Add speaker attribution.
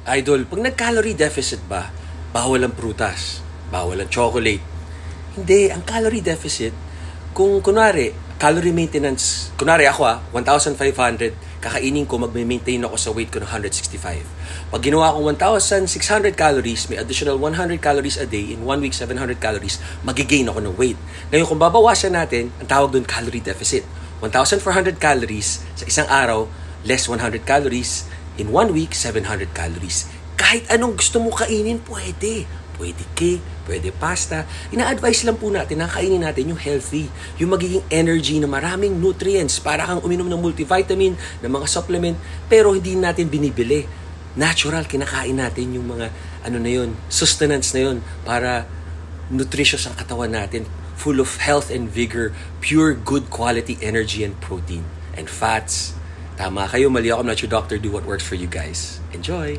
Speaker 1: Idol, pag nag-calorie deficit ba, bawal ang prutas, bawal ang chocolate. Hindi, ang calorie deficit, kung kunwari, calorie maintenance, kunwari ako 1,500, kakainin ko, magme-maintain ako sa weight ko ng 165. Pag ginawa ko 1,600 calories, may additional 100 calories a day, in 1 week 700 calories, magigain ako ng weight. Ngayon, kung babawasan natin, ang tawag doon calorie deficit. 1,400 calories sa isang araw, less 100 calories, in 1 week, 700 calories. Kahit anong gusto mo kainin, pwede. Pwede cake, pwede pasta. Ina-advise lang po natin na kainin natin yung healthy, yung magiging energy na maraming nutrients, para kang uminom ng multivitamin, ng mga supplement, pero hindi natin binibili. Natural, kinakain natin yung mga sustenance na yun, para nutritious ang katawan natin, full of health and vigor, pure good quality energy and protein and fats. Tama kayo, mali ako. I'm not your doctor. Do what works for you guys. Enjoy!